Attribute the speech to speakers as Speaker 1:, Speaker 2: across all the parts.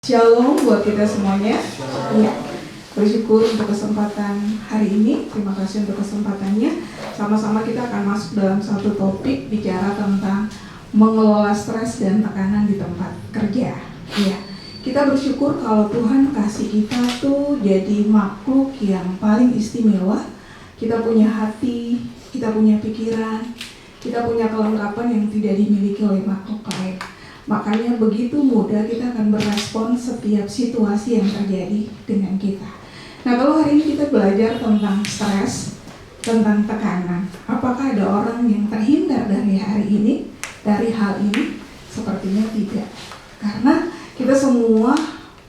Speaker 1: Shalom buat kita semuanya. Ya, bersyukur untuk kesempatan hari ini. Terima kasih untuk kesempatannya. Sama-sama kita akan masuk dalam satu topik bicara tentang mengelola stres dan tekanan di tempat kerja. Ya, kita bersyukur kalau Tuhan kasih kita tuh jadi makhluk yang paling istimewa. Kita punya hati, kita punya pikiran, kita punya kelengkapan yang tidak dimiliki oleh makhluk lain. Makanya begitu mudah kita akan berespon setiap situasi yang terjadi dengan kita. Nah, kalau hari ini kita belajar tentang stres, tentang tekanan, apakah ada orang yang terhindar dari hari ini, dari hal ini? Sepertinya tidak. Karena kita semua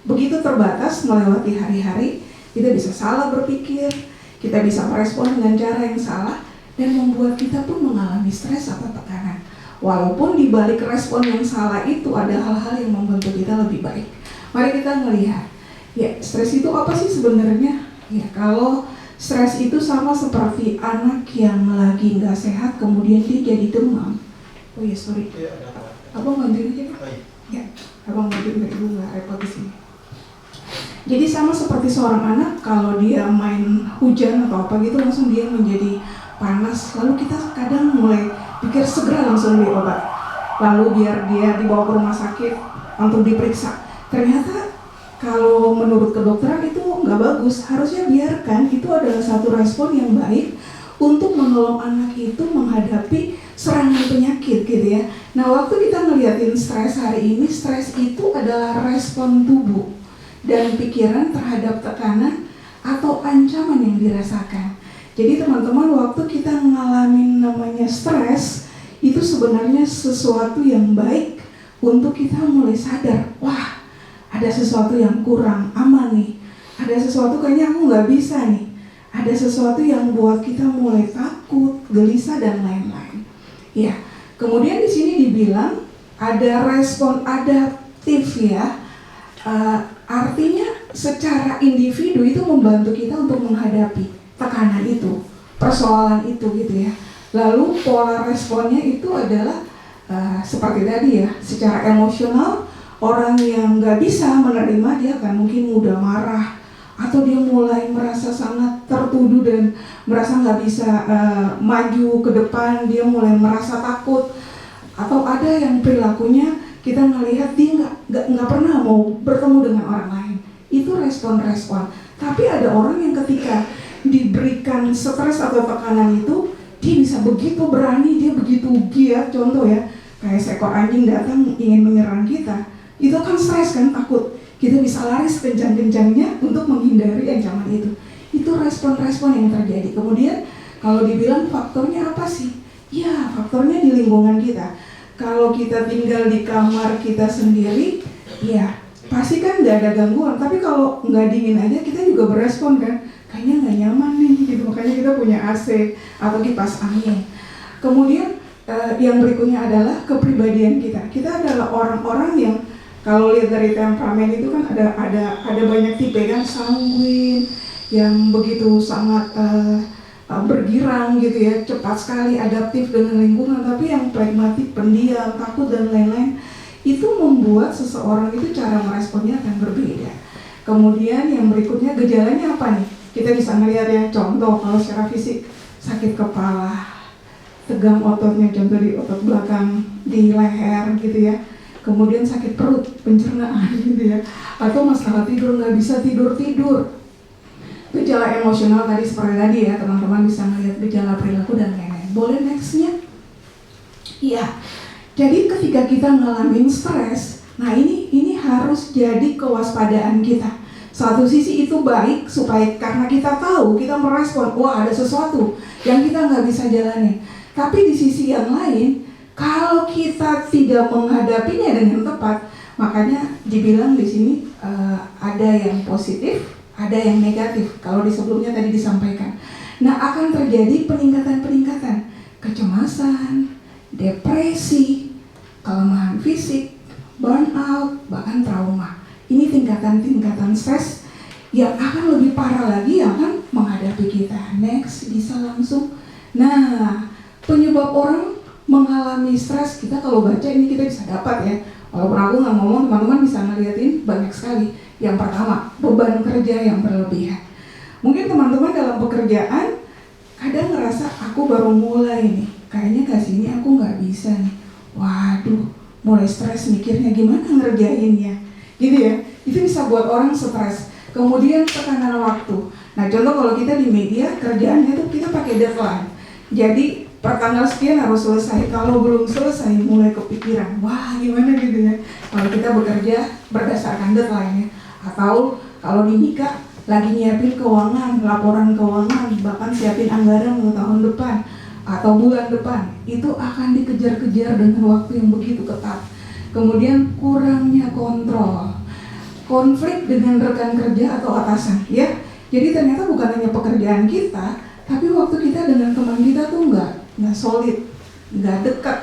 Speaker 1: begitu terbatas melewati hari-hari, kita bisa salah berpikir, kita bisa merespon dengan cara yang salah, dan membuat kita pun mengalami stres atau tekanan. Walaupun di balik respon yang salah itu ada hal-hal yang membantu kita lebih baik. Mari kita melihat, ya stres itu apa sih sebenarnya? Ya kalau stres itu sama seperti anak yang lagi nggak sehat kemudian dia jadi demam. Oh ya sorry, abang bantuin aja kan? Ya, abang bantuin ibu nggak repot di sini. Jadi sama seperti seorang anak kalau dia main hujan atau apa gitu langsung dia menjadi panas, lalu kita kadang mulai pikir segera langsung beli obat, lalu biar dia dibawa ke rumah sakit untuk diperiksa. Ternyata kalau menurut kedokteran itu nggak bagus, harusnya biarkan itu adalah satu respon yang baik untuk menolong anak itu menghadapi serangan penyakit gitu ya. Nah waktu kita ngeliatin stres hari ini, stres itu adalah respon tubuh dan pikiran terhadap tekanan atau ancaman yang dirasakan. Jadi teman-teman, waktu kita ngalamin namanya stres, itu sebenarnya sesuatu yang baik untuk kita mulai sadar, wah ada sesuatu yang kurang aman nih, ada sesuatu kayaknya aku nggak bisa nih, ada sesuatu yang buat kita mulai takut, gelisah dan lain-lain. Ya, kemudian di sini dibilang ada respon adaptif ya, artinya secara individu itu membantu kita untuk menghadapi tekanan itu, persoalan itu gitu ya. Lalu pola responnya itu adalah seperti tadi ya, secara emosional orang yang nggak bisa menerima dia akan mungkin mudah marah atau dia mulai merasa sangat tertuduh dan merasa nggak bisa maju ke depan, dia mulai merasa takut atau ada yang perilakunya kita ngelihat dia nggak pernah mau bertemu dengan orang lain. Itu respon-respon. Tapi ada orang yang ketika diberikan stres atau tekanan itu, dia bisa begitu berani, dia begitu giat. Contoh ya, kayak seekor anjing datang ingin menyerang kita, itu kan stres kan, takut. Kita bisa lari sekencang-kencangnya untuk menghindari ancaman itu. Itu respon-respon yang terjadi. Kemudian kalau dibilang faktornya apa sih? Ya, faktornya di lingkungan kita. Kalau kita tinggal di kamar kita sendiri, ya pasti kan nggak ada gangguan. Tapi kalau nggak dingin aja kita juga berespon kan, kayaknya nggak nyaman nih gitu. Makanya kita punya AC atau kipas angin. Kemudian yang berikutnya adalah kepribadian kita. Kita adalah orang-orang yang kalau lihat dari temperamen itu kan ada banyak tipe kan, sanguin yang begitu sangat bergirang gitu ya, cepat sekali adaptif dengan lingkungan, tapi yang pragmatik, pendiam, takut dan lain-lain. Itu membuat seseorang itu cara meresponnya akan berbeda. Kemudian yang berikutnya gejalanya apa nih? Kita bisa melihat ya, contoh kalau secara fisik sakit kepala, tegang ototnya, contoh di otot belakang, di leher gitu ya. Kemudian sakit perut, pencernaan gitu ya. Atau masalah tidur, nggak bisa tidur-tidur. Gejala emosional tadi seperti tadi ya, teman-teman bisa melihat gejala perilaku dan lain-lain. Boleh nextnya? Iya. Jadi ketika kita ngalamin stres, nah ini harus jadi kewaspadaan kita. Satu sisi itu baik supaya karena kita tahu, kita merespon, wah ada sesuatu yang kita nggak bisa jalani. Tapi di sisi yang lain, kalau kita tidak menghadapinya dengan tepat, makanya dibilang di sini ada yang positif, ada yang negatif. Kalau di sebelumnya tadi disampaikan. Nah akan terjadi peningkatan-peningkatan, kecemasan, depresi, kelemahan fisik, burnout, bahkan trauma. Ini tingkatan-tingkatan stres yang akan lebih parah lagi yang akan menghadapi kita. Next, bisa langsung. Nah, penyebab orang mengalami stres, kita kalau baca ini kita bisa dapat ya. Walaupun aku nggak ngomong, teman-teman bisa ngeliatin banyak sekali. Yang pertama, beban kerja yang berlebihan. Mungkin teman-teman dalam pekerjaan kadang ngerasa aku baru mulai nih, kayaknya kasih ini aku nggak bisa nih. Waduh, mulai stres mikirnya gimana ngerjainnya, gitu ya. Itu bisa buat orang stres. Kemudian tekanan waktu. Nah, contoh kalau kita di media kerjaannya tuh kita pakai deadline. Jadi per tanggal sekian harus selesai. Kalau belum selesai mulai kepikiran, wah gimana gitu ya. Kalau kita bekerja berdasarkan deadline ya. Atau kalau di Mika lagi nyiapin keuangan, laporan keuangan, bahkan siapin anggaran untuk tahun depan atau bulan depan, itu akan dikejar-kejar dengan waktu yang begitu ketat. Kemudian kurangnya kontrol, konflik dengan rekan kerja atau atasan, ya. Jadi ternyata bukan hanya pekerjaan kita, tapi waktu kita dengan teman kita tuh nggak solid, nggak dekat,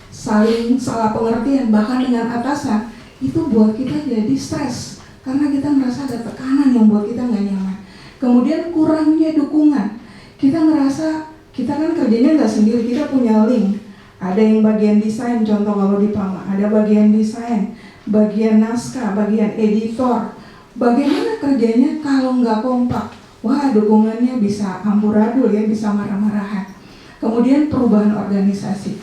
Speaker 1: saling salah pengertian, bahkan dengan atasan, itu buat kita jadi stres. Karena kita merasa ada tekanan yang buat kita nggak nyaman. Kemudian kurangnya dukungan. Kita ngerasa, kita kan kerjanya nggak sendiri, kita punya link. Ada yang bagian desain, contoh kalau di Pama, ada bagian desain, bagian naskah, bagian editor. Bagaimana kerjanya kalau nggak kompak? Wah, dukungannya bisa amburadul ya, bisa marah-marahan. Kemudian perubahan organisasi,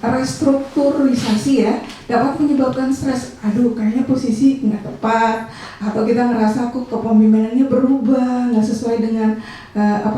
Speaker 1: restrukturisasi ya, dapat menyebabkan stres. Aduh, kayaknya posisi nggak tepat, atau kita ngerasa kok kepemimpinannya berubah, nggak sesuai dengan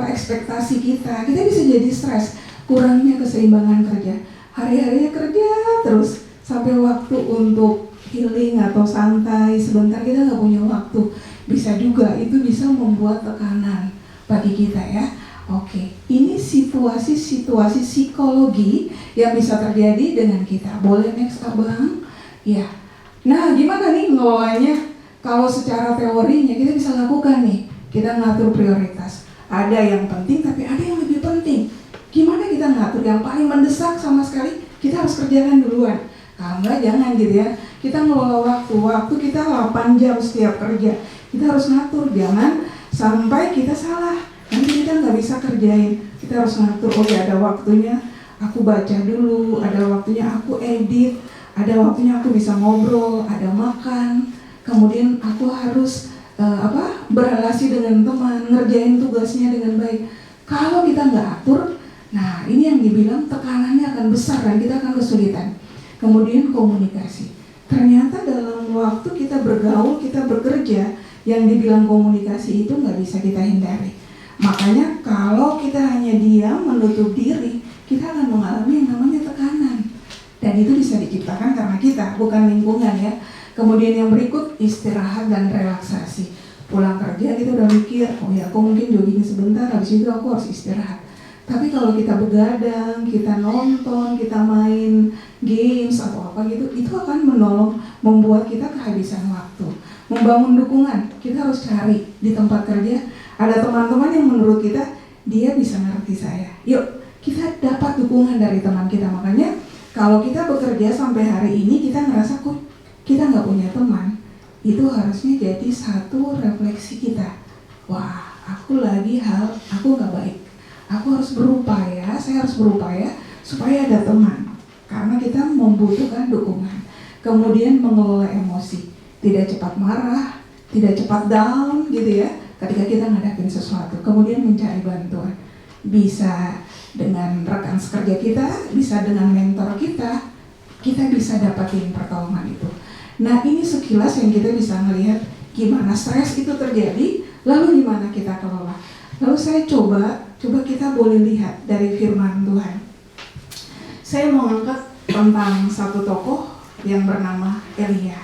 Speaker 1: ekspektasi kita. Kita bisa jadi stres. Kurangnya keseimbangan kerja, hari-harinya kerja terus sampai waktu untuk healing atau santai sebentar kita nggak punya waktu. Bisa juga itu bisa membuat tekanan bagi kita ya. Oke, ini situasi-situasi psikologi yang bisa terjadi dengan kita. Boleh next Abang? Ya. Nah, gimana nih ngelolanya? Kalau secara teorinya kita bisa lakukan nih. Kita ngatur prioritas. Ada yang penting tapi ada yang lebih penting. Gimana kita ngatur yang paling mendesak sama sekali? Kita harus kerjakan duluan. Kalau enggak jangan gitu ya. Kita ngelola waktu kita 8 jam setiap kerja. Kita harus ngatur, jangan sampai kita salah. Nanti kita nggak bisa kerjain. Kita harus ngatur, oh ya ada waktunya aku baca dulu, ada waktunya aku edit, ada waktunya aku bisa ngobrol, ada makan. Kemudian aku harus berrelasi dengan teman, ngerjain tugasnya dengan baik. Kalau kita nggak atur, nah ini yang dibilang tekanannya akan besar dan kita akan kesulitan. Kemudian komunikasi. Ternyata dalam waktu kita bergaul, kita bekerja, yang dibilang komunikasi itu nggak bisa kita hindari. Makanya kalau kita hanya diam, menutup diri, kita akan mengalami yang namanya tekanan. Dan itu bisa diciptakan karena kita, bukan lingkungan ya. Kemudian yang berikut, istirahat dan relaksasi. Pulang kerja kita udah mikir, oh ya aku mungkin jogging sebentar, habis itu aku harus istirahat. Tapi kalau kita begadang, kita nonton, kita main games atau apa gitu, itu akan menolong, membuat kita kehabisan waktu. Membangun dukungan, kita harus cari di tempat kerja, ada teman-teman yang menurut kita, dia bisa ngerti saya. Yuk, kita dapat dukungan dari teman kita. Makanya, kalau kita bekerja sampai hari ini, kita ngerasa kok kita nggak punya teman, itu harusnya jadi satu refleksi kita. Wah, aku nggak baik. Aku harus berupaya, saya harus berupaya supaya ada teman. Karena kita membutuhkan dukungan. Kemudian mengelola emosi. Tidak cepat marah, tidak cepat down gitu ya. Ketika kita ngadapin sesuatu. Kemudian mencari bantuan. Bisa dengan rekan sekerja kita, bisa dengan mentor kita bisa dapatin pertolongan itu. Nah ini sekilas yang kita bisa melihat gimana stres itu terjadi, lalu gimana kita kelola. Lalu saya coba kita boleh lihat dari firman Tuhan. Saya mau angkat tentang satu tokoh yang bernama Elia.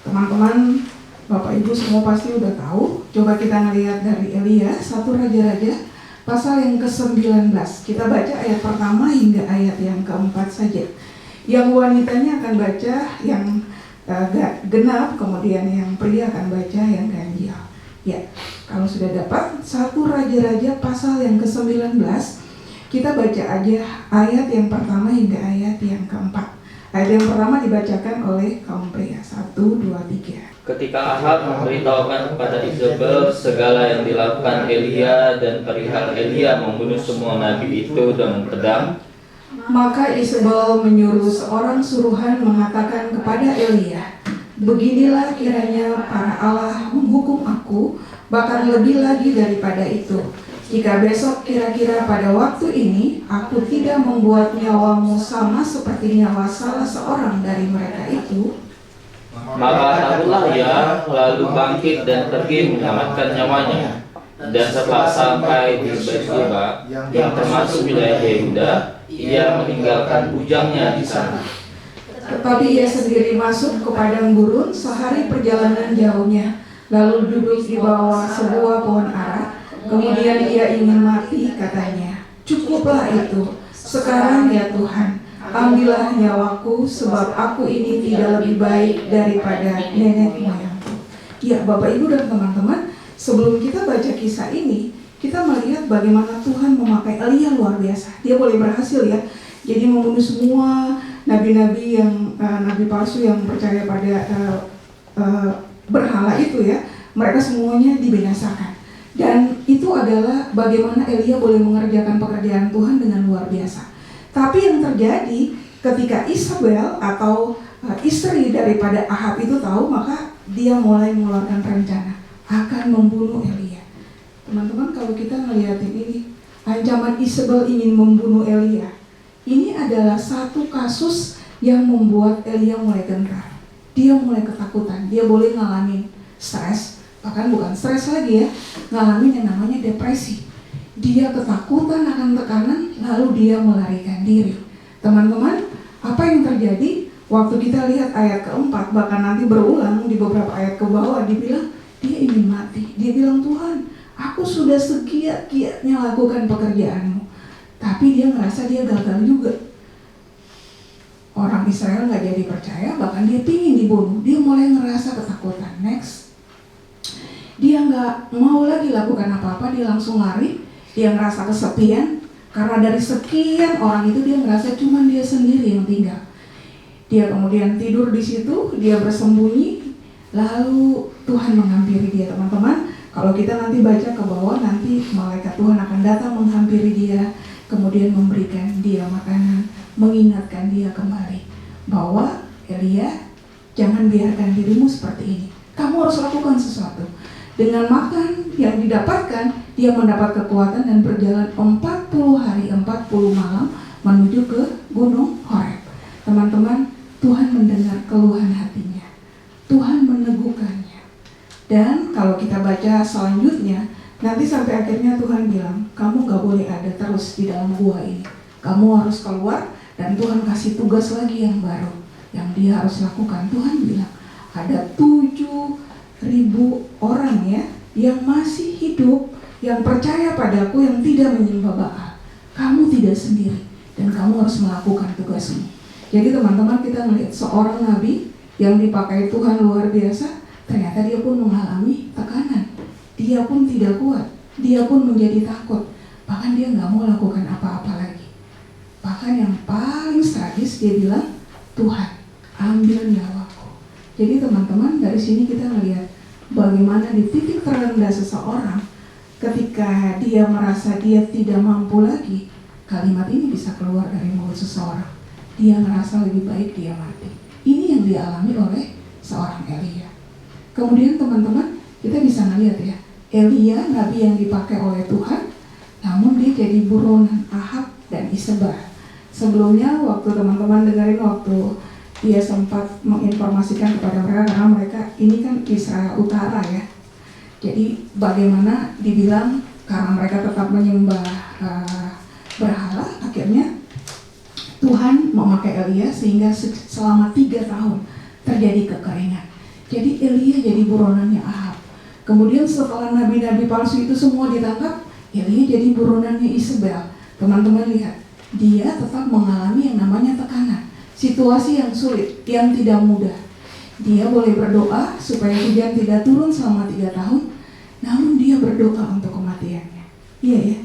Speaker 1: Teman-teman, Bapak Ibu semua pasti udah tahu. Coba kita ngelihat dari Elia, 1 Raja-Raja, pasal yang ke-19. Kita baca ayat pertama hingga ayat yang ke-4 saja. Yang wanitanya akan baca yang genap, kemudian yang pria akan baca yang ganjil. Ya, kalau sudah dapat 1 Raja-Raja pasal yang ke-19, kita baca aja ayat yang pertama hingga ayat yang ke-4. Ayat yang pertama dibacakan oleh kaum pria. 1, 2, 3.
Speaker 2: Ketika Ahab memberitahukan kepada Izebel segala yang dilakukan Elia dan perihal Elia membunuh semua nabi itu dengan pedang,
Speaker 1: Maka Isabel menyuruh seorang suruhan mengatakan kepada Elia, "Beginilah kiranya para Allah menghukum aku, bahkan lebih lagi daripada itu. Jika besok kira-kira pada waktu ini aku tidak membuat nyawamu sama seperti nyawa salah seorang dari mereka itu,
Speaker 2: Maka takutlah ia, lalu bangkit dan pergi menyelamatkan nyawanya. Dan setelah sampai di Beersheba, yang termasuk wilayah Yehuda, ia meninggalkan bujangnya di sana.
Speaker 1: Tetapi ia sendiri masuk ke padang gurun sehari perjalanan jauhnya, lalu duduk di bawah sebuah pohon ara. Kemudian ia ingin mati, katanya, "Cukuplah itu. Sekarang ya Tuhan, ambillah nyawaku, sebab aku ini tidak lebih baik daripada nenek moyangku." Ya, Bapak Ibu dan teman-teman, sebelum kita baca kisah ini, kita melihat bagaimana Tuhan memakai Elia luar biasa. Dia boleh berhasil ya. Jadi membunuh semua nabi-nabi yang nabi palsu yang percaya pada berhala itu ya. Mereka semuanya dibinasakan. Dan itu adalah bagaimana Elia boleh mengerjakan pekerjaan Tuhan dengan luar biasa. Tapi yang terjadi ketika Isabel atau istri daripada Ahab itu tahu, maka dia mulai mengeluarkan rencana akan membunuh Elia. Teman-teman, kalau kita melihatin ini, ancaman Isabel ingin membunuh Elia, ini adalah satu kasus yang membuat Elia mulai gentar. Dia mulai ketakutan, dia boleh ngalamin stres, bahkan bukan stres lagi ya, ngalamin yang namanya depresi. Dia ketakutan akan tekanan, lalu dia melarikan diri. Teman-teman, apa yang terjadi waktu kita lihat ayat keempat, bahkan nanti berulang di beberapa ayat ke bawah, dibilang dia ingin mati. Dia bilang, "Tuhan, aku sudah segiat-giatnya lakukan pekerjaanmu." Tapi dia merasa dia gagal juga. Orang Israel gak jadi percaya, bahkan dia pingin dibunuh. Dia mulai ngerasa ketakutan. Next, dia gak mau lagi lakukan apa-apa, dia langsung lari. Dia ngerasa kesepian, karena dari sekian orang itu dia ngerasa cuma dia sendiri yang tinggal. Dia kemudian tidur di situ, dia bersembunyi, lalu Tuhan menghampiri dia. Teman-teman, kalau kita nanti baca ke bawah, nanti malaikat Tuhan akan datang menghampiri dia, kemudian memberikan dia makanan, mengingatkan dia kembali bahwa, "Elia, jangan biarkan dirimu seperti ini. Kamu harus lakukan sesuatu." Dengan makan yang didapatkan, dia mendapat kekuatan dan berjalan 40 hari 40 malam menuju ke Gunung Horeb. Teman-teman, Tuhan mendengar keluhan hatinya. Tuhan meneguhkannya. Dan kalau kita baca selanjutnya, nanti sampai akhirnya Tuhan bilang, "Kamu gak boleh ada terus di dalam gua ini. Kamu harus keluar." Dan Tuhan kasih tugas lagi yang baru yang dia harus lakukan. Tuhan bilang, ada 7.000 orang ya yang masih hidup, yang percaya padaku, yang tidak menyembah Baal. Kamu tidak sendiri dan kamu harus melakukan tugasmu. Jadi teman-teman, kita melihat seorang nabi yang dipakai Tuhan luar biasa, ternyata dia pun mengalami tekanan. Dia pun tidak kuat, dia pun menjadi takut. Bahkan dia gak mau lakukan apa-apa lagi. Bahkan yang paling tragis, dia bilang, "Tuhan, ambil nyawaku." Jadi teman-teman, dari sini kita melihat bagaimana di titik terendah seseorang, ketika dia merasa dia tidak mampu lagi, kalimat ini bisa keluar dari mulut seseorang. Dia merasa lebih baik dia mati. Ini yang dialami oleh seorang Elia. Kemudian teman-teman, kita bisa melihat ya, Elia, nabi yang dipakai oleh Tuhan, namun dia jadi buronan Ahab dan Isabel. Sebelumnya waktu teman-teman dengerin, waktu dia sempat menginformasikan kepada mereka, karena mereka ini kan Israel Utara ya. Jadi bagaimana dibilang karena mereka tetap menyembah berhala, akhirnya Tuhan memakai Elia sehingga selama 3 tahun terjadi kekeringan. Jadi Elia jadi buronannya Ahab. Kemudian setelah nabi-nabi palsu itu semua ditangkap, Elia jadi buronannya Isabel. Teman-teman lihat, dia tetap mengalami yang namanya tekanan, situasi yang sulit, yang tidak mudah. Dia boleh berdoa supaya hujan tidak turun selama 3 tahun, namun dia berdoa untuk kematiannya. Iya ya.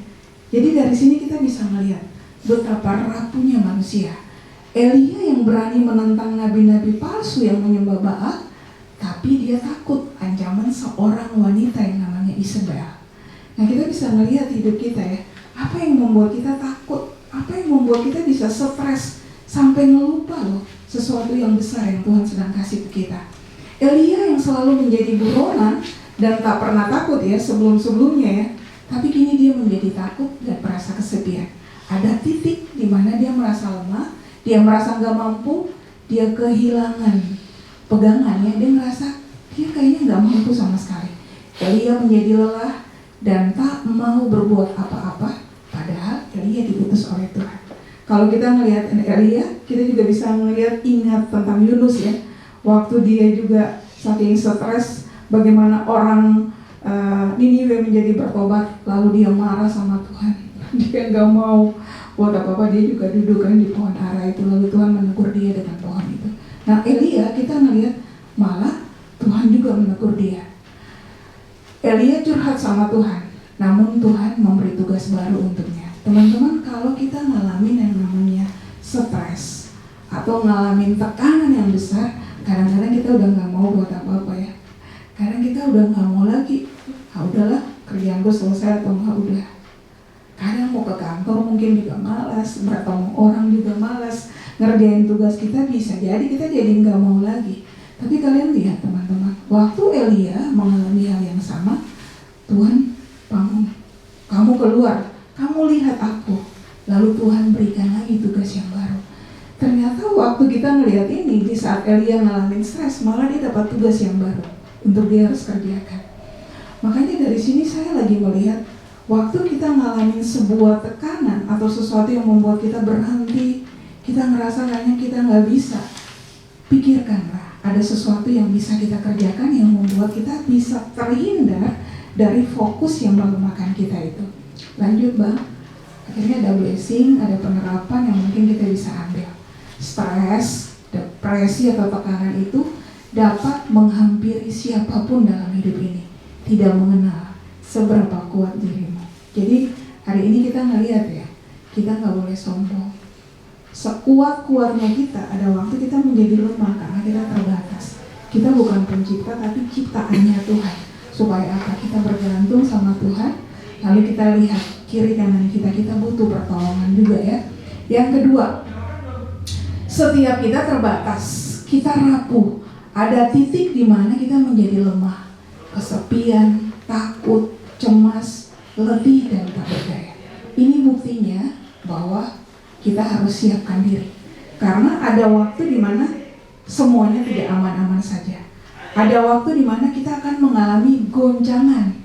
Speaker 1: Jadi dari sini kita bisa melihat betapa rapuhnya manusia. Elia yang berani menentang nabi-nabi palsu yang menyembah Baal, tapi dia takut ancaman seorang wanita yang namanya Isabel. Nah, kita bisa melihat hidup kita ya, apa yang membuat kita takut, Apa yang membuat kita bisa stres sampai ngelupa loh sesuatu yang besar yang Tuhan sedang kasih ke kita. Elia yang selalu menjadi buronan dan tak pernah takut ya sebelum-sebelumnya ya, tapi kini dia menjadi takut dan merasa kesepian. Ada titik di mana dia merasa lemah, dia merasa nggak mampu, dia kehilangan pegangannya, dia merasa dia kayaknya nggak mampu sama sekali. Elia menjadi lelah dan tak mau berbuat apa-apa, padahal Elia diutus oleh Tuhan. Kalau kita melihat Elia, kita juga bisa melihat ingat tentang Yunus ya. Waktu dia juga saking stres, bagaimana orang Niniwe menjadi bertobat, lalu dia marah sama Tuhan. Dia nggak mau buat apa-apa, dia juga duduk kan di pohon ara itu, lalu Tuhan menegur dia dengan pohon itu. Nah Elia kita melihat malah Tuhan juga menegur dia. Elia curhat sama Tuhan, namun Tuhan memberi tugas baru untuknya. Teman-teman, kalau kita ngalamin yang namanya stres atau ngalamin tekanan yang besar, kadang-kadang kita udah nggak mau buat apa-apa ya. Kadang kita udah nggak mau lagi. Udahlah, kerjaan gue selesai atau nggak udah. Kadang mau ke kantor mungkin juga malas, bertemu orang juga malas, ngerjain tugas kita bisa jadi kita jadi nggak mau lagi. Tapi kalian lihat teman-teman, waktu Elia mengalami hal yang sama, Tuhan bangun, kamu keluar, kamu lihat aku. Lalu Tuhan berikan lagi tugas yang baru. Ternyata waktu kita ngelihat ini, di saat Elia ngalamin stres, malah dia dapat tugas yang baru untuk dia harus kerjakan. Makanya dari sini saya lagi melihat, waktu kita ngalamin sebuah tekanan atau sesuatu yang membuat kita berhenti, kita ngerasa kayaknya kita nggak bisa, pikirkanlah ada sesuatu yang bisa kita kerjakan yang membuat kita bisa terhindar dari fokus yang melemahkan kita itu. Lanjut Bang, akhirnya ada blessing, ada penerapan yang mungkin kita bisa ambil. Stres, depresi atau tekanan itu dapat menghampiri siapapun dalam hidup ini, tidak mengenal seberapa kuat dirimu. Jadi hari ini kita ngelihat ya, kita nggak boleh sombong. Sekuat-kuatnya kita, ada waktu kita menjadi lemah karena kita terbatas. Kita bukan pencipta tapi ciptaannya Tuhan. Supaya apa? Kita bergantung sama Tuhan. Lalu kita lihat kiri kanan kita butuh pertolongan juga ya. Yang kedua, setiap kita terbatas, kita rapuh. Ada titik di mana kita menjadi lemah, kesepian, takut, cemas, letih dan tak berdaya. Ini buktinya bahwa kita harus siapkan diri. Karena ada waktu di mana semuanya tidak aman-aman saja. Ada waktu di mana kita akan mengalami goncangan,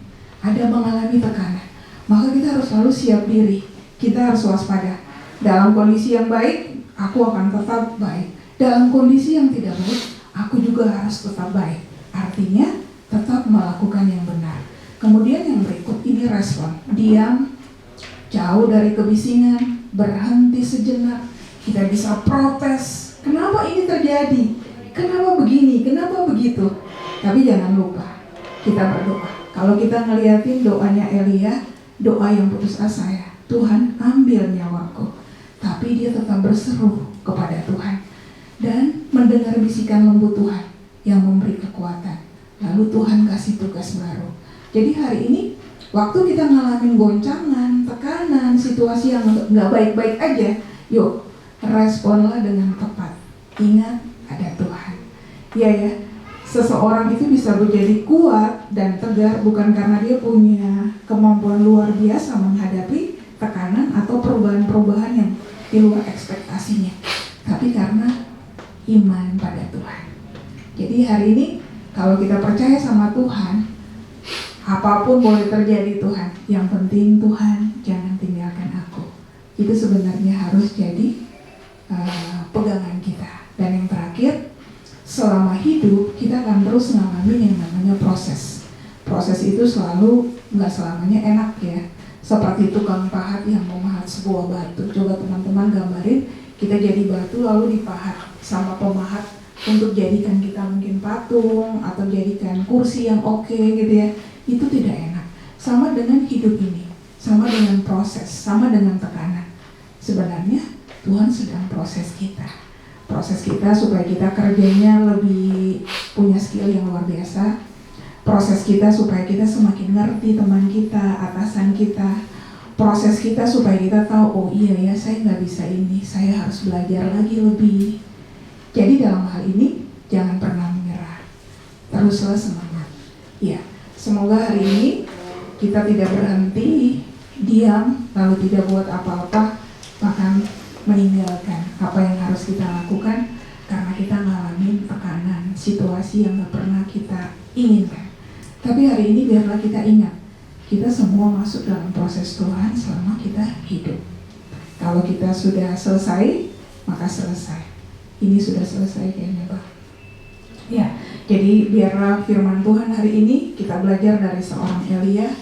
Speaker 1: ada mengalami tekanan. Maka kita harus selalu siap diri. Kita harus waspada. Dalam kondisi yang baik, aku akan tetap baik. Dalam kondisi yang tidak baik, aku juga harus tetap baik. Artinya, tetap melakukan yang benar. Kemudian yang berikut ini respon. Diam, jauh dari kebisingan, berhenti sejenak, kita bisa protes. Kenapa ini terjadi? Kenapa begini? Kenapa begitu? Tapi jangan lupa, kita berdoa. Kalau kita ngeliatin doanya Elia, doa yang putus asa ya, Tuhan ambil nyawaku. Tapi dia tetap berseru kepada Tuhan dan mendengar bisikan lembut Tuhan yang memberi kekuatan. Lalu Tuhan kasih tugas baru. Jadi hari ini, waktu kita ngalamin goncangan, tekanan, situasi yang nggak baik-baik aja, yuk responlah dengan tepat. Ingat ada Tuhan. Iya ya, seseorang itu bisa menjadi kuat dan tegar bukan karena dia punya kemampuan luar biasa menghadapi tekanan atau perubahan-perubahan yang di luar ekspektasinya, tapi karena iman pada Tuhan. Jadi hari ini kalau kita percaya sama Tuhan, apapun boleh terjadi Tuhan, yang penting Tuhan jangan tinggalkan aku. Itu sebenarnya harus jadi pegangan kita. Dan yang terakhir, selama hidup kita akan terus ngalamin yang namanya proses. Proses itu selalu nggak selamanya enak ya. Seperti tukang pahat yang memahat sebuah batu. Coba teman-teman gambarin, kita jadi batu lalu dipahat sama pemahat untuk jadikan kita mungkin patung atau jadikan kursi yang oke gitu ya. Itu tidak enak. Sama dengan hidup ini, sama dengan proses, sama dengan tekanan. Sebenarnya Tuhan sedang proses kita. Proses kita supaya kita kerjanya lebih punya skill yang luar biasa. Proses kita supaya kita semakin ngerti teman kita, atasan kita. proses kita supaya kita tahu, oh iya ya, saya nggak bisa ini, saya harus belajar lagi lebih. Jadi dalam hal ini jangan pernah menyerah, teruslah semangat. Ya, semoga hari ini kita tidak berhenti diam lalu tidak buat apa-apa, bahkan meninggalkan apa yang harus kita lakukan karena kita ngalamin tekanan situasi yang nggak pernah kita inginkan. Tapi hari ini biarlah kita ingat, kita semua masuk dalam proses Tuhan selama kita hidup. Kalau kita sudah selesai, maka selesai. Ini sudah selesai kayaknya, Pak. Ya, jadi biarlah firman Tuhan hari ini kita belajar dari seorang Elia,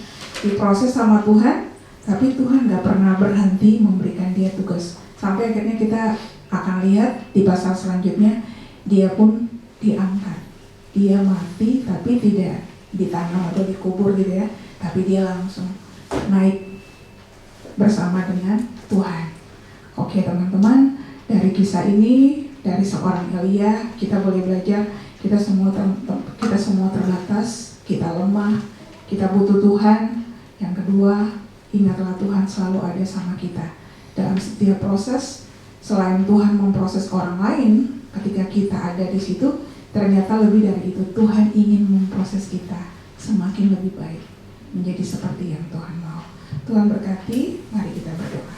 Speaker 1: diproses sama Tuhan, tapi Tuhan gak pernah berhenti memberikan dia tugas. Sampai akhirnya kita akan lihat di pasal selanjutnya, dia pun diangkat. Dia mati tapi tidak ditanam atau dikubur gitu ya, tapi dia langsung naik bersama dengan Tuhan. Oke teman-teman, dari kisah ini, dari seorang Elia, kita boleh belajar, kita semua terbatas, kita lemah, kita butuh Tuhan. Yang kedua, ingatlah Tuhan selalu ada sama kita. Dalam setiap proses, selain Tuhan memproses orang lain, ketika kita ada di situ, ternyata lebih dari itu, Tuhan ingin memproses kita semakin lebih baik, menjadi seperti yang Tuhan mau. Tuhan berkati, mari kita berdoa.